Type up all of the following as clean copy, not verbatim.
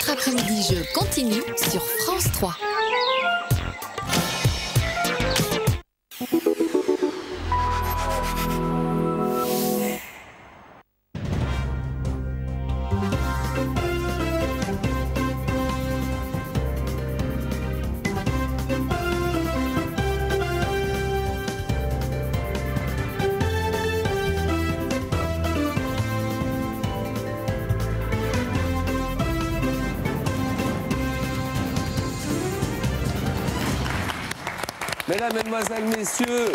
Votre après-midi jeu continue sur France 3. Mesdames, Mesdemoiselles, Messieurs,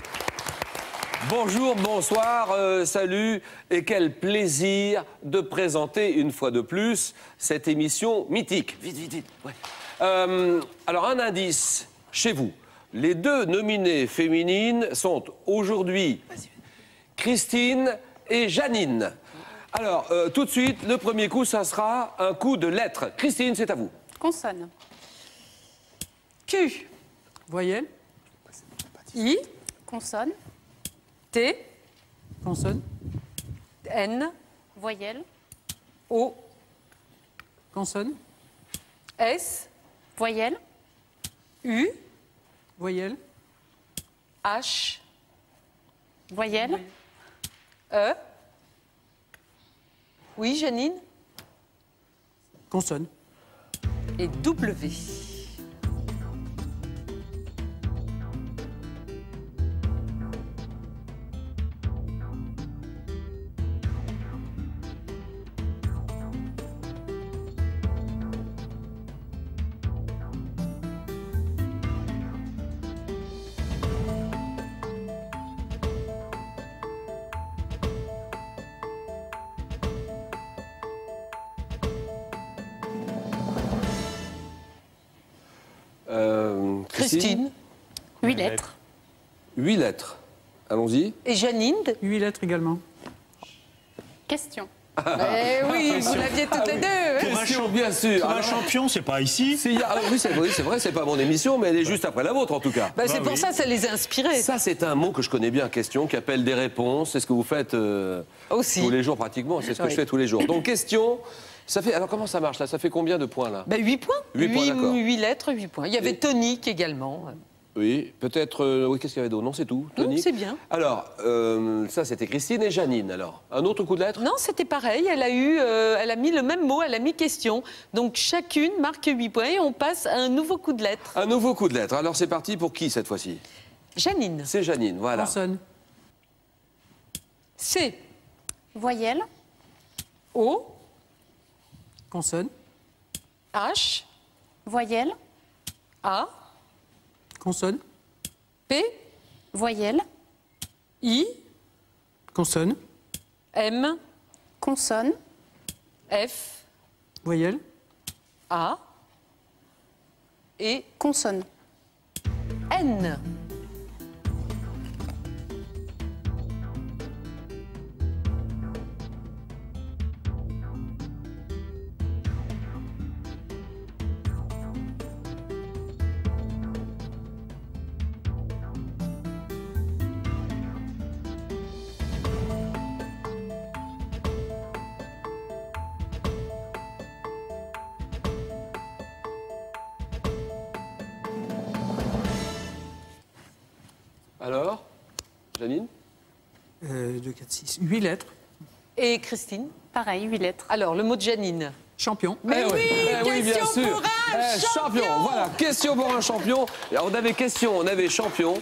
bonjour, bonsoir, salut et quel plaisir de présenter une fois de plus cette émission mythique. Vite, vite, vite. Ouais. Alors un indice, chez vous, les deux nominées féminines sont aujourd'hui Christine et Janine. Alors tout de suite, le premier coup, ça sera un coup de lettres. Christine, c'est à vous. Consonne. Q. Voyelle. I. Consonne. T. Consonne. N. Voyelle. O. Consonne. S. Voyelle. U. Voyelle. H. Voyelle. E. Oui, Janine. Consonne. Et W. Christine. 8 lettres. 8 lettres. Allons-y. Et Janine. 8 lettres également. Question. Eh oui, vous l'aviez toutes les deux. Question, bien sûr. Pour un champion, c'est pas ici. Oui, c'est vrai, c'est pas mon émission, mais elle est juste après la vôtre, en tout cas. Bah, c'est pour ça, ça les a inspirés. Ça, c'est un mot que je connais bien, question, qui appelle des réponses. C'est ce que vous faites aussi tous les jours, pratiquement. C'est ce que je fais tous les jours. Donc, question, ça fait... Alors, comment ça marche, là? Ça fait combien de points, là? 8 points. 8 points, d'accord. 8 lettres, 8 points. Il y avait tonique également. Oui, peut-être... oui, qu'est-ce qu'il y avait d'autre? Non, c'est tout. Non, c'est bien. Alors, ça, c'était Christine et Janine, alors. Un autre coup de lettres? Non, c'était pareil. Elle a mis le même mot, elle a mis question. Donc, chacune marque 8 points et on passe à un nouveau coup de lettres. Un nouveau coup de lettres. Alors, c'est parti pour qui, cette fois-ci? Janine. C'est Janine, voilà. Consonne. C. Voyelle. O. Consonne. H. Voyelle. A. Consonne. P. Voyelle. I. Consonne. M. Consonne. F. Voyelle. A. Et Consonne. N. Alors, Janine? 2, 4, 6, 8 lettres. Et Christine. Pareil, 8 lettres. Alors, le mot de Janine. Champion. Mais oui, oui, bien question sûr. pour un champion. Voilà, question pour un champion. Alors, on avait question, on avait champion.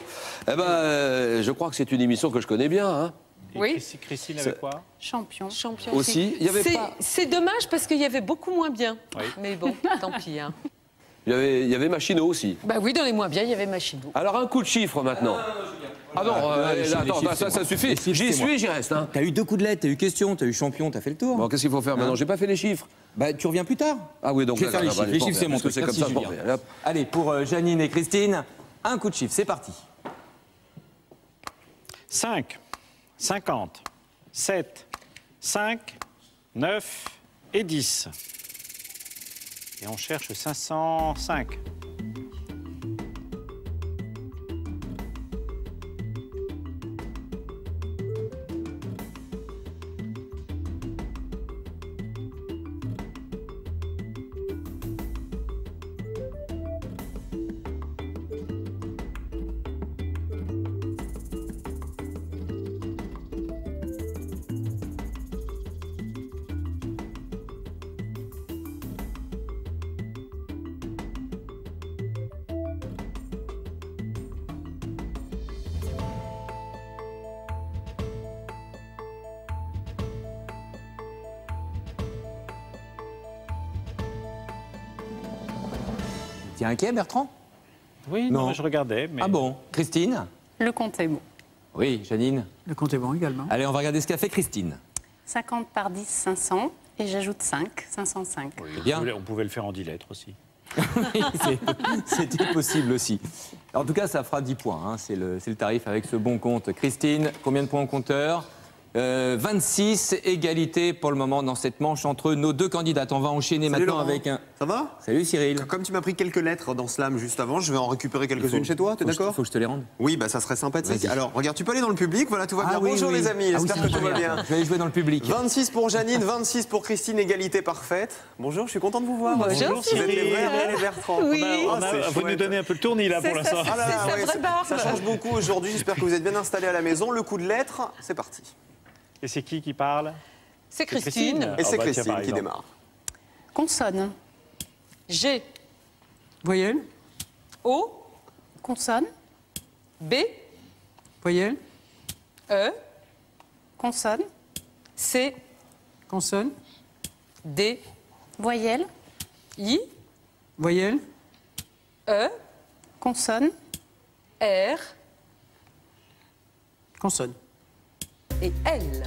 Eh ben, je crois que c'est une émission que je connais bien. Hein. Et Oui. Christine avait quoi? Champion. Champion Aussi, il y avait pas... C'est dommage parce qu'il y avait beaucoup moins bien. Oui. Mais bon, tant pis. Hein. Il y avait Machino aussi. Bah oui, dans les moins bien, il y avait Machino. Alors, un coup de chiffre maintenant. Ah non, attends, ça suffit. J'y suis, j'y reste. Hein. T'as eu 2 coups de lettres, t'as eu question, t'as eu champion, t'as fait le tour. Bon, qu'est-ce qu'il faut faire maintenant? J'ai pas fait les chiffres. Bah, tu reviens plus tard. Ah oui, donc Je vais faire les chiffres. Les chiffres, c'est mon truc. C'est comme Merci, ça, Julien. bon, hop. Allez, pour Janine et Christine, un coup de chiffre, c'est parti. 5, 50, 7, 5, 9 et 10. Et on cherche 505. T'es inquiet, Bertrand? Oui, Non. non, je regardais. Mais... Ah bon? Christine? Le compte est bon. Oui, Janine? Le compte est bon également. Allez, on va regarder ce qu'a fait Christine. 50 par 10, 500. Et j'ajoute 5, 505. C'est bien. On pouvait le faire en 10 lettres aussi. C'était possible aussi. En tout cas, ça fera 10 points. Hein. C'est le tarif avec ce bon compte. Christine, combien de points au compteur? 26, égalité pour le moment dans cette manche entre nos deux candidates. On va enchaîner Salut, maintenant Laurent. avec un... Ça va? Salut Cyril. Comme tu m'as pris quelques lettres dans Slam juste avant, je vais en récupérer quelques-unes chez toi, t'es d'accord? Faut que je te les rende. Oui, bah ça serait sympathique. Vas-y. Alors, regarde, tu peux aller dans le public, voilà, tout va bien. Ah oui, Bonjour oui. les amis, Ah oui, j'espère c'est que tout va vrai. bien. Je vais aller jouer dans le public. 26 pour Janine, 26 pour Christine, égalité parfaite. Bonjour, je suis content de vous voir. Bonjour, Vous êtes les Cyril. vrais Ariel et Bertrand. Oui. Vous nous donnez un peu le tournis là pour C'est ça, l'instant. Ah là là, C'est sa ouais, vraie barbe. ça change beaucoup aujourd'hui, j'espère que vous êtes bien installés à la maison. Le coup de lettres, c'est parti. Et c'est qui parle? C'est Christine. Christine. Et Ah c'est bah tiens, Christine par qui exemple. démarre. Consonne. G. Voyelle, O. Consonne. B. voyelle, E. Consonne. C. consonne, D. Voyelle. I. voyelle, E. Consonne. R. consonne. Et L.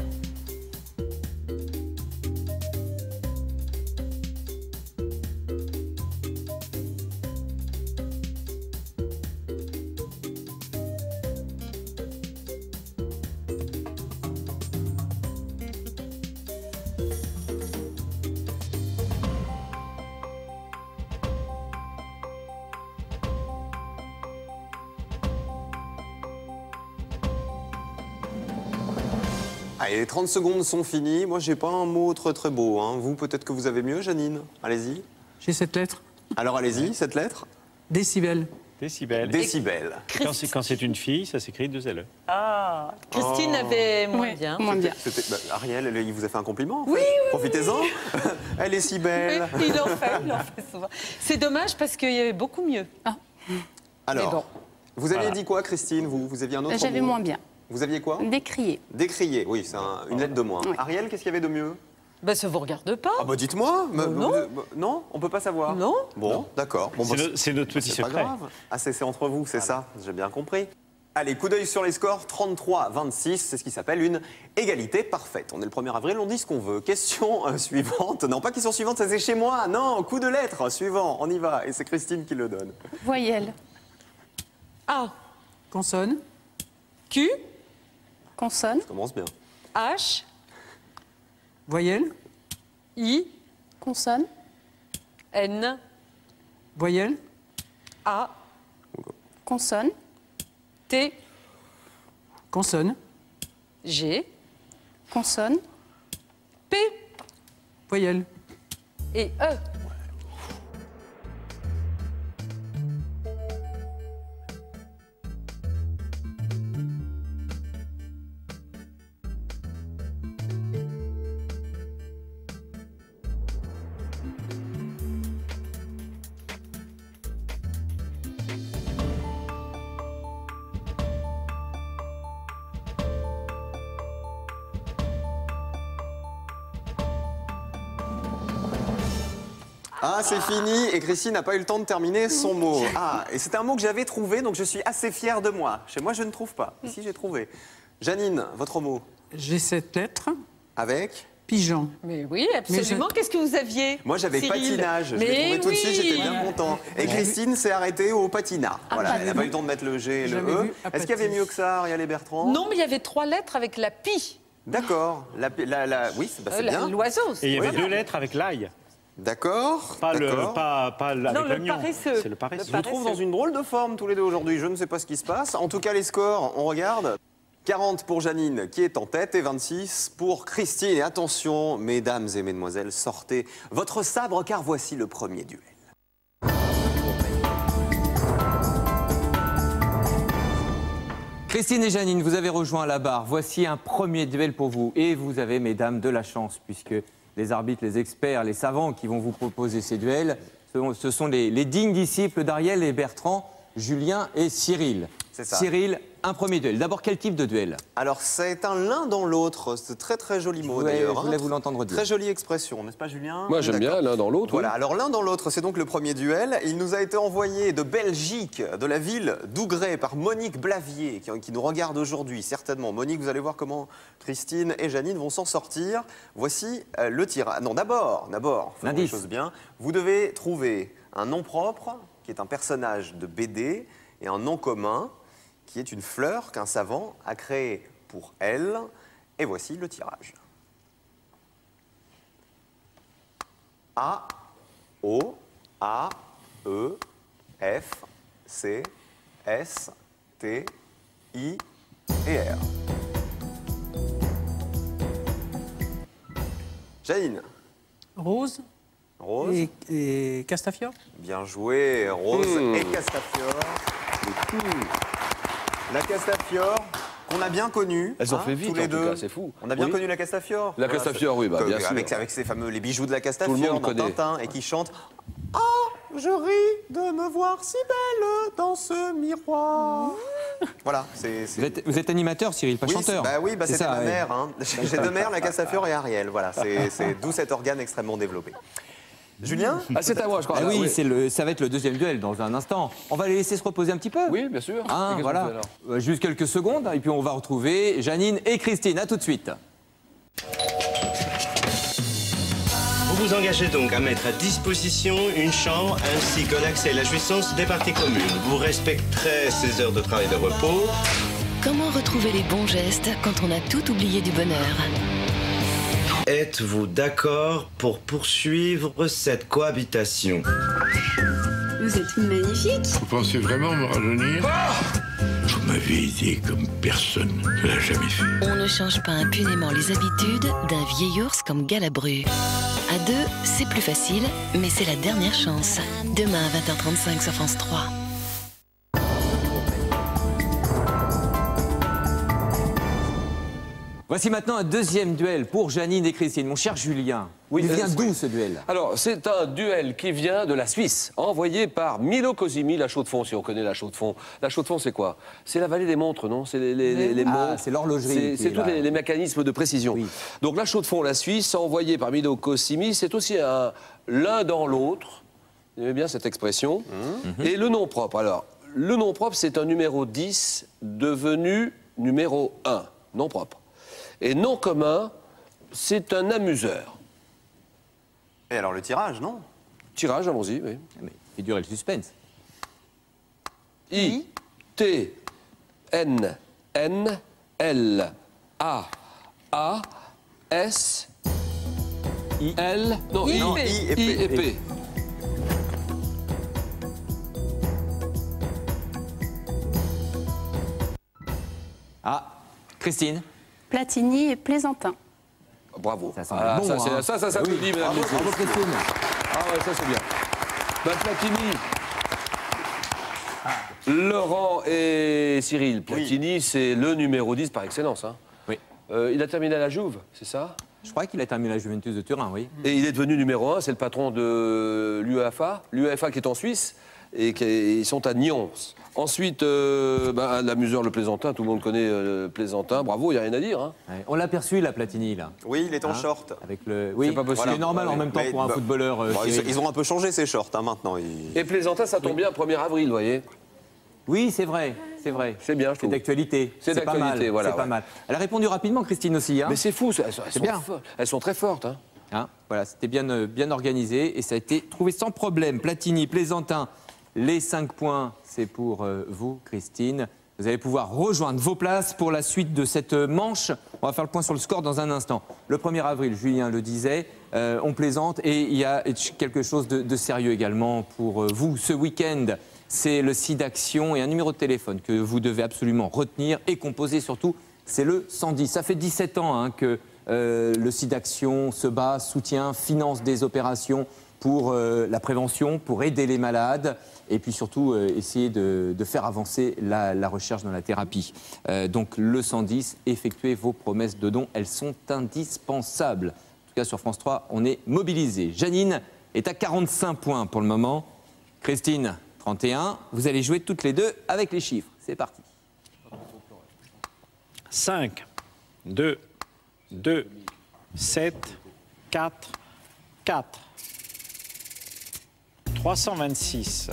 Allez, les 30 secondes sont finies. Moi, j'ai pas un mot très beau. Hein. Vous, peut-être que vous avez mieux, Janine. Allez-y. J'ai cette lettre. Alors, allez-y, cette lettre. Décibel. Décibel. Décibel. Quand c'est une fille, ça s'écrit 2 LE. Ah. Christine avait moins Oui, bien. moins bien. Ariel, il vous a fait un compliment. En fait. Profitez-en. Elle est si belle. Oui, il en fait souvent. C'est dommage parce qu'il y avait beaucoup mieux. Alors, Mais bon. vous aviez Voilà. dit quoi, Christine? Vous aviez un autre J'avais mot? moins bien. Vous aviez quoi? Décrier. Décrier. Oui, c'est une lettre de moins. Oui. Ariel, qu'est-ce qu'il y avait de mieux? Ben, ça vous regarde pas. Ah bah dites-moi. non. Non, on peut pas savoir. Non. Bon, d'accord. Bon, bah, C'est notre petit c'est pas secret. grave. Ah, c'est entre vous, c'est ça. J'ai bien compris. Allez, coup d'œil sur les scores. 33-26, c'est ce qui s'appelle une égalité parfaite. On est le 1er avril, on dit ce qu'on veut. Question suivante. Non, pas question suivante, ça c'est chez moi. Non, coup de lettre suivant. On y va. Et c'est Christine qui le donne. Voyelle. A. Consonne, Q. Consonne. Ça commence bien. H. voyelle, I. Consonne. N. voyelle, A. Consonne. T. consonne, G. Consonne. P. voyelle. Et E. Ah, c'est fini et Christine n'a pas eu le temps de terminer son mot. Ah, et c'est un mot que j'avais trouvé, donc je suis assez fier de moi. Chez moi, je ne trouve pas. Ici, j'ai trouvé. Janine, votre mot. J'ai cette lettre. Avec? Pigeon. Mais oui, absolument. Qu'est-ce que vous aviez? Moi, j'avais Cyril? patinage. Je l'ai Mais trouvé tout de suite, j'étais bien oui. content. Et Christine s'est arrêtée au patinat. Voilà, elle n'a pas eu le temps de mettre le G et le J'avais E. vu Est-ce qu'il y avait apathie. mieux que ça, Ariel et Bertrand? Non, mais il y avait 3 lettres avec la pi. D'accord. Oui, c'est bien. L'oiseau. Et il y avait Oui. 2 lettres avec l'ail. D'accord. Pas d'accord. avec Non, le l'oignon. paresseux. C'est le paresseux. Je vous trouve dans une drôle de forme tous les deux aujourd'hui. Je ne sais pas ce qui se passe. En tout cas, les scores, on regarde. 40 pour Janine qui est en tête et 26 pour Christine. Et attention, mesdames et mesdemoiselles, sortez votre sabre car voici le premier duel. Christine et Janine, vous avez rejoint la barre. Voici un premier duel pour vous. Et vous avez, mesdames, de la chance, puisque les arbitres, les experts, les savants qui vont vous proposer ces duels, ce sont les dignes disciples d'Ariel et Bertrand, Julien et Cyril. C'est ça. Cyril, un premier duel. D'abord, quel type de duel? Alors, c'est un l'un dans l'autre. C'est très très joli mot d'ailleurs. Je voulais vous l'entendre dire. Très jolie expression, n'est-ce pas, Julien? Moi, j'aime bien l'un dans l'autre. Voilà, alors l'un dans l'autre, c'est donc le premier duel. Il nous a été envoyé de Belgique, de la ville d'Ougrée, par Monique Blavier, qui nous regarde aujourd'hui, certainement. Monique, vous allez voir comment Christine et Janine vont s'en sortir. Voici le tirage. Non, d'abord, faisons les choses bien. Vous devez trouver un nom propre, qui est un personnage de BD, et un nom commun, qui est une fleur qu'un savant a créée pour elle. Et voici le tirage. A, O, A, E, F, C, S, T, I et R. Janine. Rose Rose. et Castafiore. Bien joué, Rose et Castafiore. La Castafiore, qu'on a bien connue. Elles ont fait vite, tous les en tout deux. cas, c'est fou. On a bien Oui. connu la Castafiore. La Castafiore, oui, bah, bien sûr. Avec ces fameux les bijoux de la Tout le Castafiore monde dans connaît. Tintin et qui chante « Oh, je ris de me voir si belle dans ce miroir. » Voilà, c'est... Vous êtes animateur, Cyril, pas Oui, chanteur. C'était ça, ma ouais. mère. Hein. J'ai deux mères, la Castafiore et Ariel. Voilà, c'est d'où cet organe extrêmement développé. Julien? Ah, c'est à moi, je crois. Ah là, oui, ça va être le deuxième duel dans un instant. On va les laisser se reposer un petit peu. Oui, bien sûr. Hein, Et qu'est-ce qu'on voilà. fait, alors Juste quelques secondes, et puis on va retrouver Janine et Christine. À tout de suite. Vous vous engagez donc à mettre à disposition une chambre ainsi que l'accès et la jouissance des parties communes. Vous respecterez ces heures de travail et de repos. Comment retrouver les bons gestes quand on a tout oublié du bonheur? Êtes-vous d'accord pour poursuivre cette cohabitation? Vous êtes magnifique. Vous pensez vraiment me rajeunir? Vous m'avez aidé comme personne ne l'a jamais fait. On ne change pas impunément les habitudes d'un vieil ours comme Galabru. À deux, c'est plus facile, mais c'est la dernière chance. Demain à 20h35 sur France 3. Voici maintenant un deuxième duel pour Janine et Christine. Mon cher Julien, il vient d'où ce duel? Alors, c'est un duel qui vient de la Suisse, envoyé par Milo Cosimi, la Chaux-de-Fonds, si on connaît la Chaux-de-Fonds. La Chaux-de-Fonds, c'est quoi? C'est la vallée des montres, non? C'est les montres. C'est l'horlogerie. C'est tous les mécanismes de précision. Oui. Donc, la Chaux-de-Fonds, la Suisse, envoyée par Milo Cosimi, c'est aussi l'un dans l'autre. Vous aimez bien cette expression? Et le nom propre. Alors, le nom propre, c'est un numéro 10 devenu numéro 1, nom propre. Et nom commun, c'est un amuseur. Et alors le tirage, non? Tirage, allons-y, oui. Mais fait durer le suspense. I, T, N, N, L, A, A, S, I, L, non, I, non, P. I et P. Ah, Christine. Platini et Plaisantin. Bravo. Ça sent Ah, bon, ça, hein. ça s'applaudit, mesdames, messieurs. Bravo Christine. Ah ouais, ça c'est bien. Ben, Platini. Laurent et Cyril, Platini, c'est le numéro 10 par excellence. Hein. Oui. Il a terminé à la Juve, c'est ça? Je crois qu'il a terminé la Juventus de Turin, oui. Et il est devenu numéro 1, c'est le patron de l'UEFA. L'UEFA qui est en Suisse et ils sont à Nyons. Ensuite, l'amuseur, le Plaisantin, tout le monde connaît le Plaisantin. Bravo, il n'y a rien à dire. Hein. Ouais. On l'a perçu, la Platini, là. Oui, il est en Hein? short. Avec le... Oui, C'est pas possible. c'est normal en même temps Mais, pour un footballeur. bon, Cyril. ils ont un peu changé ces shorts hein, maintenant. Et Plaisantin, ça tombe bien, 1er avril, vous voyez. Oui, c'est vrai, c'est vrai. C'est bien, je C'est trouve. d'actualité. C'est pas mal. d'actualité, voilà, C'est pas ouais. mal. Elle a répondu rapidement, Christine aussi. Hein. Mais c'est fou, elles sont très fortes. Hein. Hein, voilà, c'était bien organisé et ça a été trouvé sans problème. Platini, Plaisantin, les 5 points, c'est pour vous, Christine. Vous allez pouvoir rejoindre vos places pour la suite de cette manche. On va faire le point sur le score dans un instant. Le 1er avril, Julien le disait, on plaisante et il y a quelque chose de sérieux également pour vous ce week-end. C'est le SIDAction et un numéro de téléphone que vous devez absolument retenir et composer surtout, c'est le 110. Ça fait 17 ans hein, que le SIDAction se bat, soutient, finance des opérations pour la prévention, pour aider les malades et puis surtout essayer de faire avancer la recherche dans la thérapie. Donc le 110, effectuez vos promesses de dons, elles sont indispensables. En tout cas sur France 3, on est mobilisés. Janine est à 45 points pour le moment. Christine, 31. Vous allez jouer toutes les deux avec les chiffres. C'est C'est parti. 5, 2, 2, 7, 4, 4. 326.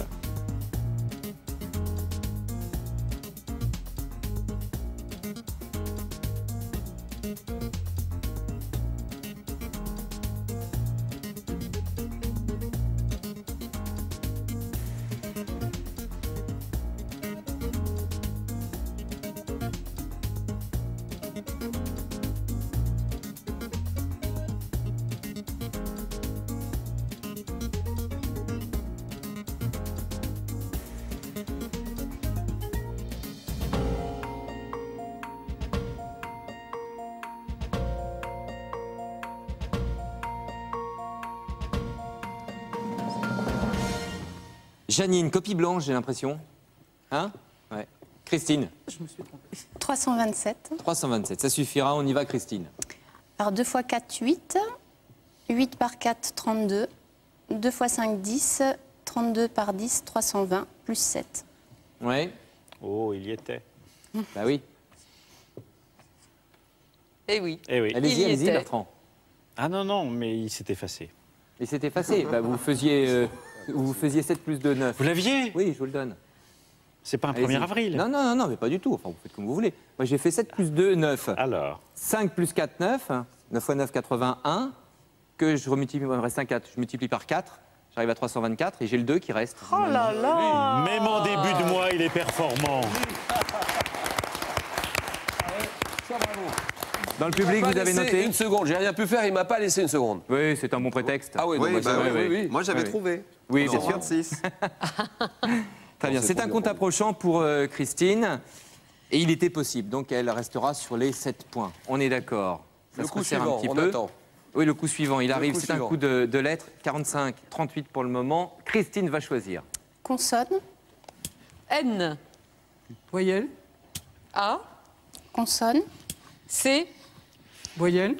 Janine, copie blanche, j'ai l'impression. Hein? Ouais. Christine. Je me suis trompée. 327. 327, ça suffira, on y va, Christine. Alors 2 x 4, 8. 8 par 4, 32. 2 x 5, 10. 32 par 10, 320, plus 7. Ouais. Oh, il y était. Bah oui. Eh oui. Eh oui. Allez-y, Il y allez-y, était. Bertrand. Ah non, non, mais il s'est effacé. Et c'est effacé. Bah, vous faisiez 7 plus 2, 9. Vous l'aviez? Oui, je vous le donne. C'est pas un Allez-y. 1er avril? Non, non, non, non, mais pas du tout. Enfin, vous faites comme vous voulez. Moi, j'ai fait 7 plus 2, 9. Alors, 5 plus 4, 9. 9 x 9, 81. Que je remultiplie, il me reste un 4. Je multiplie par 4. J'arrive à 324 et j'ai le 2 qui reste. Oh là là. même en début de mois, il est performant. Dans le public, Pas vous avez laissé noté? une seconde, j'ai rien pu faire, il m'a pas laissé une seconde. Oui, c'est un bon prétexte. Ah oui, Oui, non, bah bah, oui, oui. Moi, j'avais Oui. trouvé. Oui, Non, bien sûr. 26. Très bien. c'est C'est pour un bien compte pour approchant pour Christine. Et il était possible. Donc elle restera sur les 7 points. On est d'accord. Ça Le se coup resserre suivant, un petit on peu. attend. Oui, le coup suivant, il arrive. coup C'est un suivant. coup de lettres. 45, 38 pour le moment. Christine va choisir. Consonne. N. Voyelle. A. Consonne. C. Voyelle.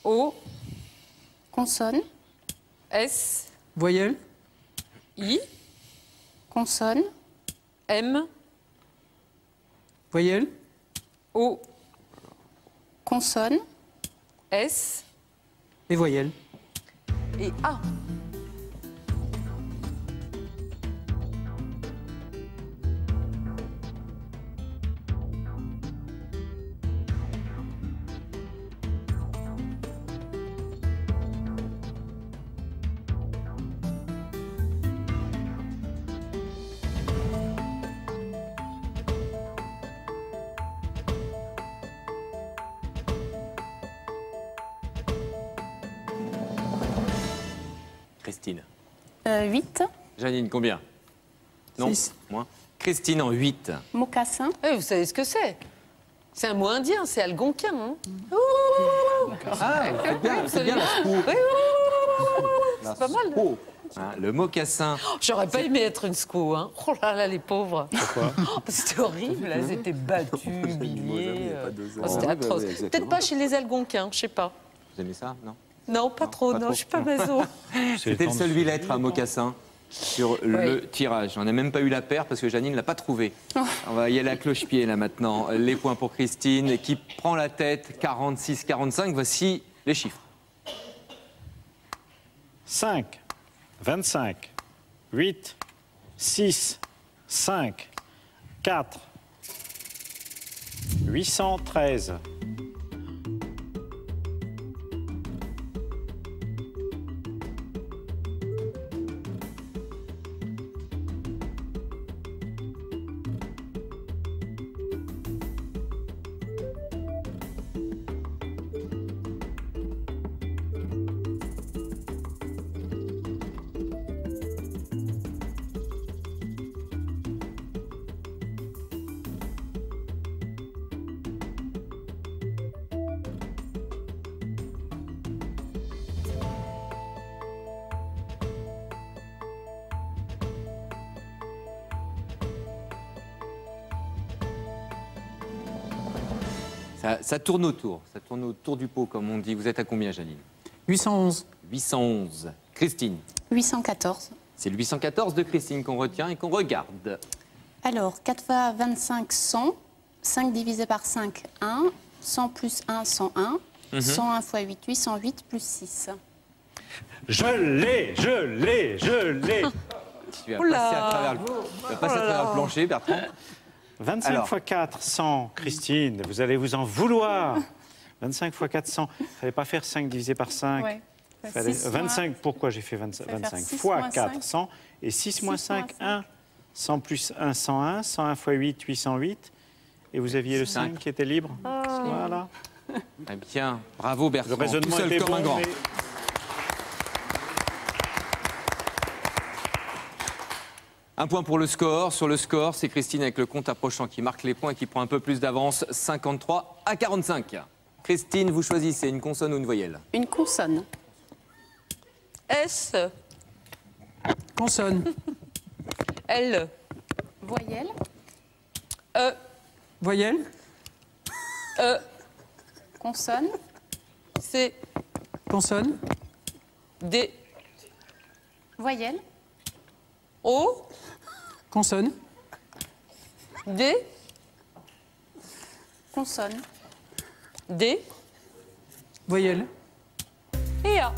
O. Consonne. S. Voyelle. I. Consonne. M. Voyelle. O. Consonne. S. Et voyelle. Et A. Christine. 8. Janine, combien? Non, 6. moins. Christine en 8. Mocassin. Eh, vous savez ce que c'est? C'est un mot indien, c'est algonquin. Hein. Ah, c'est bien la scoop. C'est pas mal. Oh, hein, le mocassin. J'aurais pas aimé être une sco, hein. Oh là là, les pauvres. Pourquoi? C'était horrible, elles étaient battues, humiliées. C'était Ouais, atroce. ouais, exactement. Peut-être pas chez les algonquins, je sais pas. Vous aimez ça? Non? Non, pas trop, pas non, trop. je suis pas maso. C'était le seul billettre à mocassin sur le tirage. On n'a même pas eu la paire parce que Janine ne l'a pas trouvé. On va y aller à cloche-pied là maintenant. Les points pour Christine qui prend la tête, 46-45. Voici les chiffres. 5, 25, 8, 6, 5, 4, 813. Ça tourne autour. Ça tourne autour du pot, comme on dit. Vous êtes à combien, Janine? 811. 811. Christine. 814. C'est le 814 de Christine qu'on retient et qu'on regarde. Alors, 4 fois 25, 100. 5 divisé par 5, 1. 100 plus 1, 101. 101 fois 8, 808 plus 6. Je l'ai. Tu vas passer à travers le plancher, Bertrand. 25 Alors. fois 4, 100. Christine, vous allez vous en vouloir. 25 fois 4, 100. Il ne fallait pas faire 5 divisé par 5. Ouais. Fallait- 6 25, pourquoi j'ai fait 25, Ça va faire 6 fois moins 4, 5. 100. Et 6 moins 6 moins 5, 1. 100 plus 1, 101. 101 fois 8, 808. Et vous aviez le 5 qui était libre. Voilà. Eh bien, bravo Bertrand. Le raisonnement Tout seul était comme un bon, grand. mais- Un point pour le score. Sur le score, c'est Christine avec le compte approchant qui marque les points et qui prend un peu plus d'avance, 53 à 45. Christine, vous choisissez une consonne ou une voyelle? Une consonne. S, Consonne. L, Voyelle. E, Voyelle. E, Consonne. C, Consonne. D, Voyelle. O, Consonne. D, Consonne. D Voyelle. et A.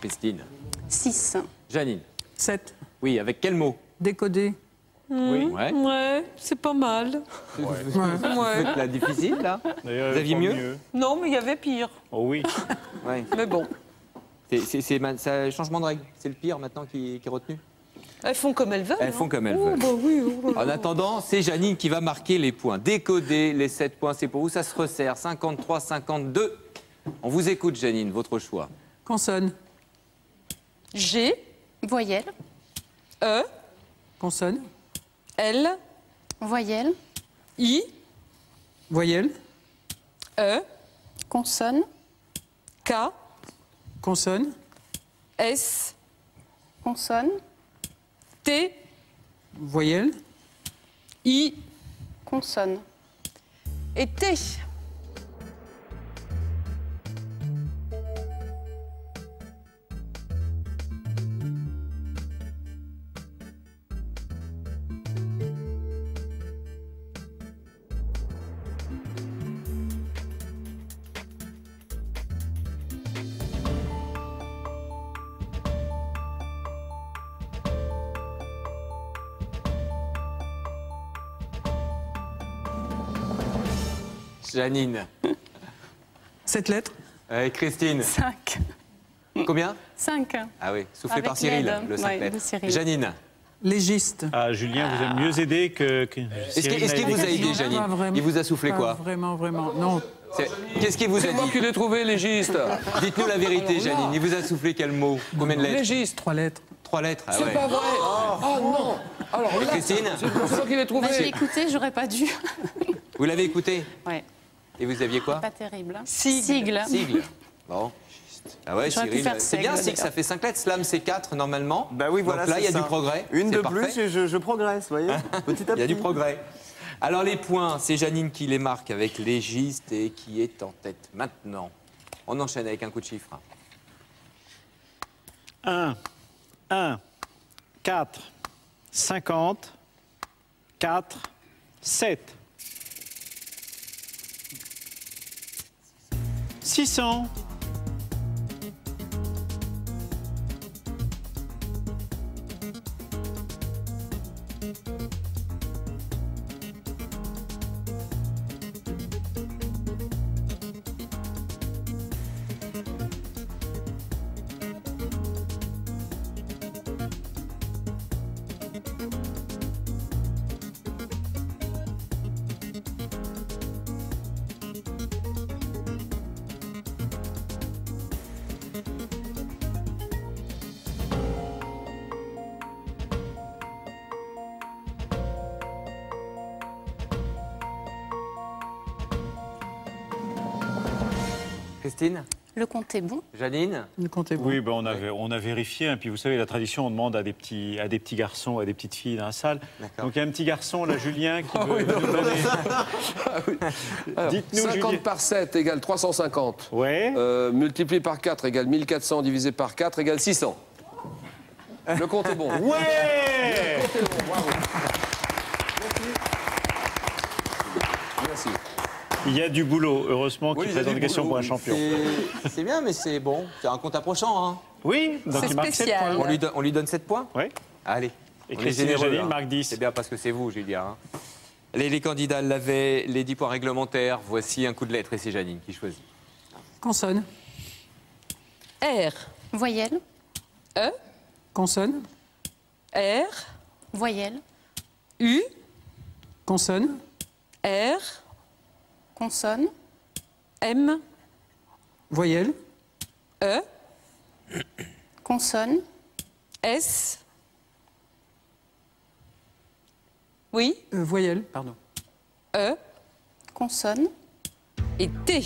Christine. 6. Janine. 7. Oui, avec quel mot? Décoder. Oui. Ouais. Ouais, c'est pas mal. Vous faites la difficile, là? D'ailleurs, Vous aviez pas mieux Non, mais il y avait pire. Oh oui. Ouais. Mais bon, C'est un changement de règle. C'est le pire maintenant qui est retenu. elles font comme elles veulent. Elles font comme elles Oh, veulent. bah oui, oh là En là. attendant, c'est Janine qui va marquer les points. Décoder les 7 points, c'est pour vous. Ça se resserre. 53, 52. On vous écoute, Janine, votre choix. Consonne. G, Voyelle. E, Consonne. L, Voyelle. I, Voyelle. E, Consonne. K, Consonne. S, Consonne. T, Voyelle. I Consonne. et T. Janine. 7 lettres. Christine. 5. Combien? 5. Ah oui, soufflé Avec par Cyril, l'aide, le 5 ouais, lettres. de Cyril. Janine. Légiste. Ah, Julien vous a mieux aidé que Est-ce qu'il vous a aidé, Janine? Pas vraiment. Il vous a soufflé Pas quoi? Vraiment, vraiment. Non. Qu'est-ce qu'il vous a C'est moi dit? qui l'ai trouvé, légiste. Dites-nous la vérité, Alors là. Janine. Il vous a soufflé quel mot? Combien de lettres? Légiste. 3 lettres. 3 lettres. Ah C'est ouais. pas vrai. Oh non. Alors là, Christine, c'est moi qui l'ai Bah, j'ai trouvé. écouté, j'aurais pas dû. vous l'avez écouté? Ouais, Et vous aviez quoi? pas terrible. Sigle. Sigle. Bon. Ah ouais, J'aurais pu Cyril. faire C'est bien, seigle, Sigle, ça fait 5 lettres. Slam, c'est 4 normalement. Bah oui, voilà. Donc là, il y a c'est du ça. progrès. Une C'est de parfait. plus et je progresse, vous voyez, petit à petit. Il y a du progrès. Alors les points, c'est Janine qui les marque avec légiste et qui est en tête maintenant. On enchaîne avec un coup de chiffre. 1, 4, 50, 4, 7. 600. Christine? Le compte est bon. Janine? Le compte est bon. Oui, ben on a vérifié. Hein, puis vous savez, la tradition, on demande à des petits garçons, à des petites filles dans la salle. Donc il y a un petit garçon, là, Julien, qui veut nous donner... Dites-nous, 50 Julien. par 7 égale 350. Ouais. Multiplié par 4 égale 1400, divisé par 4 égale 600. Le compte est bon. Ouais. Le compte est bon, bravo. Merci. Il y a du boulot, heureusement, Oui, qui il y a présente du des questions boulot. pour un champion. C'est bien, mais c'est bon. C'est un compte approchant. Hein. Oui, donc il marque 7 spécial. points. On lui donne 7 points? Oui. Allez. Et on est Christine et généreux, Janine hein. marquent 10. C'est bien parce que c'est vous, Julien. Hein. Les candidats l'avaient, les 10 points réglementaires. Voici un coup de lettre et c'est Janine qui choisit. Consonne. R. Voyelle. E. Consonne. R. Voyelle. U. Consonne. R. Consonne. M. Voyelle. E. Consonne. S. Oui. Voyelle, pardon. E. Consonne. Et T.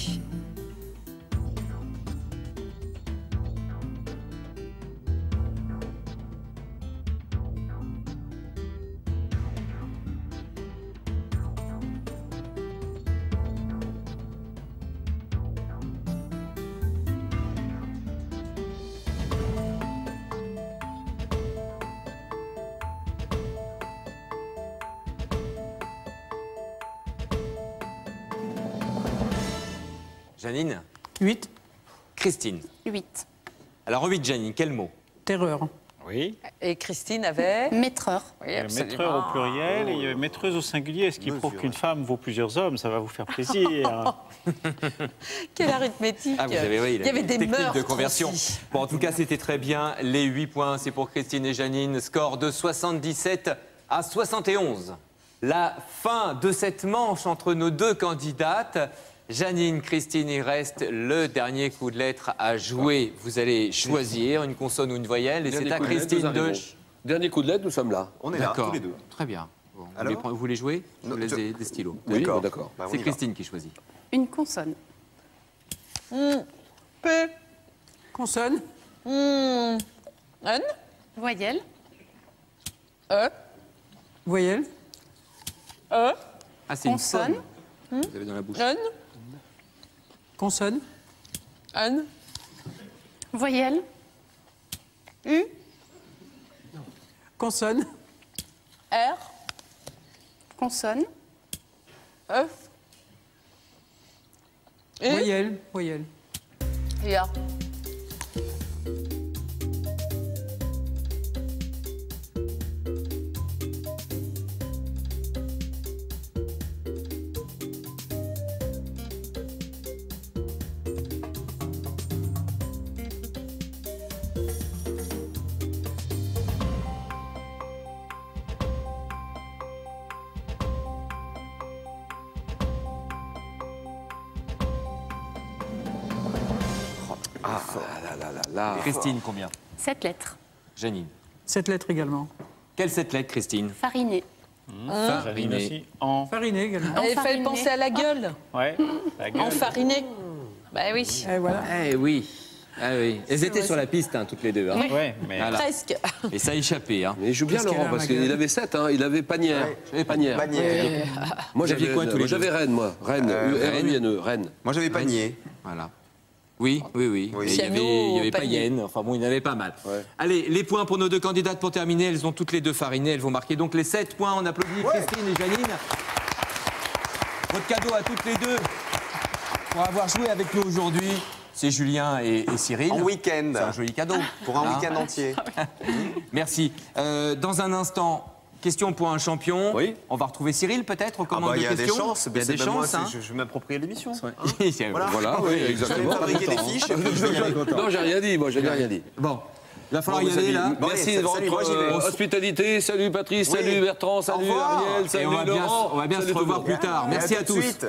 Janine? 8. Christine. 8. Alors 8, Janine, quel mot? Terreur. Oui. Et Christine avait... Maîtreur. Oui, Il y a absolument. maîtreur au pluriel et il y a maîtreuse au singulier, ce qui prouve qu'une femme vaut plusieurs hommes. Ça va vous faire plaisir. Quelle arithmétique. Ah, vous avez, oui, Il y avait des techniques meurtres de conversion. aussi. Bon, en tout cas, c'était très bien. Les 8 points, c'est pour Christine et Janine. Score de 77 à 71. La fin de cette manche entre nos deux candidates. Janine, Christine, il reste le dernier coup de lettre à jouer. Vous allez choisir une consonne ou une voyelle et c'est à Christine de... Dernier coup de lettre, nous sommes là. On est là, D'accord. tous les deux. Très bien. Bon, Alors vous voulez jouer? Je Non, vous laisse des stylos. Oui, D'accord. d'accord. Bah, on C'est y va. Christine qui choisit. Une consonne. P. Consonne. N. Voyelle. E. Voyelle. E. Ah, c'est une Consonne. sonne. Vous avez dans la bouche. N. Consonne. N. Voyelle. U. Consonne. R. Consonne. E. Et Voyelle. Voyelle. A. Ah là là là là. Christine, combien? 7 lettres. Janine. 7 lettres également. Quelle 7 lettres, Christine? Fariné. Janine aussi. En. Fariné également. Il fallait Enfariné. penser à la gueule. Ouais. La gueule. Enfariné. Bah oui. Et voilà. Eh oui. Ah oui. Elles étaient sur la piste, hein, toutes les deux. Hein. Ouais, mais. Voilà. Presque. Et ça a échappé. Hein. Mais il joue bien Qu'est-ce qu'elle Laurent, a, parce ma gueule qu'il avait 7, hein. Il avait Panière. J'avais Panière. Panier. Moi, Vous aviez quoi, tous les deux? J'avais Rennes, moi. Rennes. R-E-N-E, Rennes. Moi, j'avais panier. Voilà. Oui, oui, oui. Oui. Et il y avait Piano, Payenne. Enfin bon, il y en avait pas mal. Ouais. Allez, les points pour nos deux candidates pour terminer. Elles ont toutes les deux fariné. Elles vont marquer donc les 7 points. On applaudit Christine et Janine. Votre cadeau à toutes les deux pour avoir joué avec nous aujourd'hui, c'est Julien et Cyril. En week-end. C'est un joli cadeau. Pour un Hein. week-end entier. Merci. Dans un instant, question pour un champion. Oui. On va retrouver Cyril peut-être aux commandes Il de y a des questions. chances. Il y a des chances. Hein. Je vais m'approprier l'émission. Voilà, oui, exactement. Je vais fabriquer des fiches et puis je vais y aller. Non, j'ai rien dit, moi, j'ai rien dit. Bon, il va falloir Bon, y vous aller avez- là. Bon, Merci allez, de salut, moi, j'y vais. votre hospitalité. Salut Patrice, Oui. salut Bertrand, salut revoir. Ariel, Et salut on va bien, Laurent. on va bien se salut tout le revoir monde. plus tard. Merci à tout de tous. suite.